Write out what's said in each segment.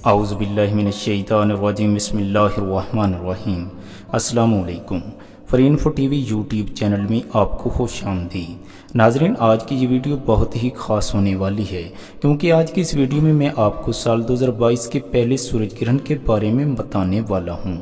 اعوذ باللہ من الشیطان الرجیم بسم اللہ الرحمن الرحیم۔ السلام علیکم۔ فرینفو ٹی وی یوٹیوب چینل میں آپ کو خوش آمدید۔ ناظرین، آج کی یہ ویڈیو بہت ہی خاص ہونے والی ہے کیونکہ آج کی اس ویڈیو میں آپ کو سال 2022 کے پہلے سورج گرہن کے بارے میں بتانے والا ہوں۔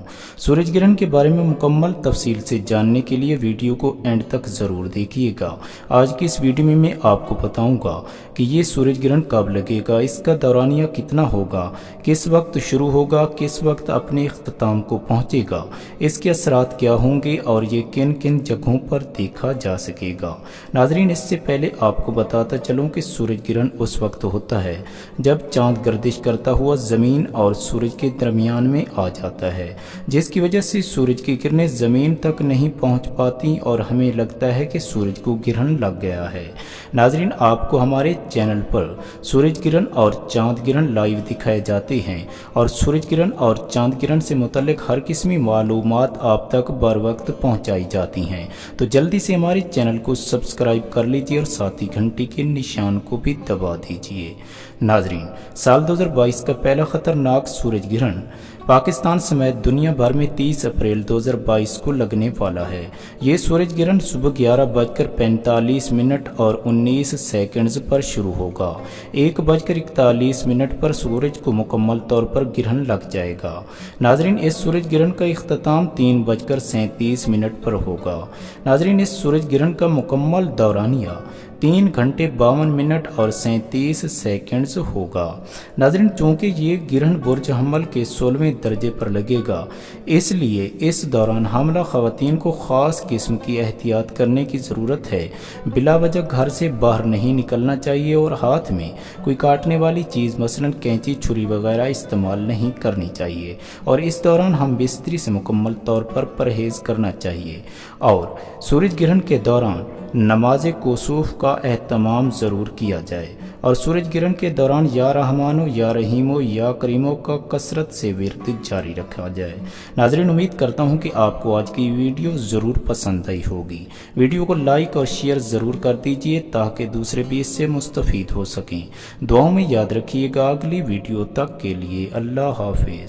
سورج گرہن کے بارے میں مکمل تفصیل سے جاننے کے لیے ویڈیو کو اینڈ تک ضرور دیکھیے گا۔ آج کی اس ویڈیو میں آپ کو بتاؤں گا کہ یہ سورج گرہن کب لگے گا، اس کا دورانیہ کتنا ہوگا، کس وقت شروع ہوگا، کس وقت اپنے اختتام کو پہنچے گا، اس کے اثرات کیا ہوں گے اور یہ کن کن جگہوں پر دیکھا جا سکے گا۔ ناظرین، اس سے پہلے آپ کو بتاتا چلوں کہ سورج گرہن اس وقت ہوتا ہے جب چاند گردش کرتا ہوا زمین اور سورج کے درمیان میں آ جاتا ہے، جس کی وجہ سے سورج کی کرنیں زمین تک نہیں پہنچ پاتی اور ہمیں لگتا ہے کہ سورج کو گرہن لگ گیا ہے۔ ناظرین، آپ کو ہمارے چینل پر سورج گرہن اور چاند گرہن لائیو دکھائے جاتے ہیں اور سورج گرہن اور چاند گرہن سے متعلق ہر قسمی معلومات آپ تک بر وقت پہنچائی جاتی ہیں، تو جلدی سے ہمارے چینل کو سبسکرائب کر لیجیے اور ساتھ ہی گھنٹی کے نشان کو بھی دبا دیجیے۔ ناظرین، سال 2022 کا پہلا خطرناک سورج گرہن پاکستان سمیت دنیا بھر میں 30 اپریل 2022 کو لگنے والا ہے۔ یہ سورج گرہن صبح 11:45 اور 19 سیکنڈز پر شروع ہوگا۔ 1:41 پر سورج کو مکمل طور پر گرہن لگ جائے گا۔ ناظرین، اس سورج گرہن کا اختتام 3:37 پر ہوگا۔ ناظرین، اس سورج گرہن کا مکمل دورانیہ 3 گھنٹے 52 اور 37 سیکنڈز ہوگا۔ ناظرین، چونکہ یہ گرہن برج حمل کے 16ویں درجے پر لگے گا، اس لیے اس دوران حاملہ خواتین کو خاص قسم کی احتیاط کرنے کی ضرورت ہے۔ بلا وجہ گھر سے باہر نہیں نکلنا چاہیے اور ہاتھ میں کوئی کاٹنے والی چیز مثلا کینچی، چھری وغیرہ استعمال نہیں کرنی چاہیے، اور اس دوران ہم بستری سے مکمل طور پر پرہیز کرنا چاہیے۔ اور سورج گرہن کے دوران نماز کسوف کا اہتمام ضرور کیا جائے اور سورج گرہن کے دوران یا رحمانو یا رحیمو یا کریمو کا کثرت سے ورد جاری رکھا جائے۔ ناظرین، امید کرتا ہوں کہ آپ کو آج کی ویڈیو ضرور پسند آئی ہوگی۔ ویڈیو کو لائک اور شیئر ضرور کر دیجیے تاکہ دوسرے بھی اس سے مستفید ہو سکیں۔ دعاؤں میں یاد رکھیے گا۔ اگلی ویڈیو تک کے لیے اللہ حافظ۔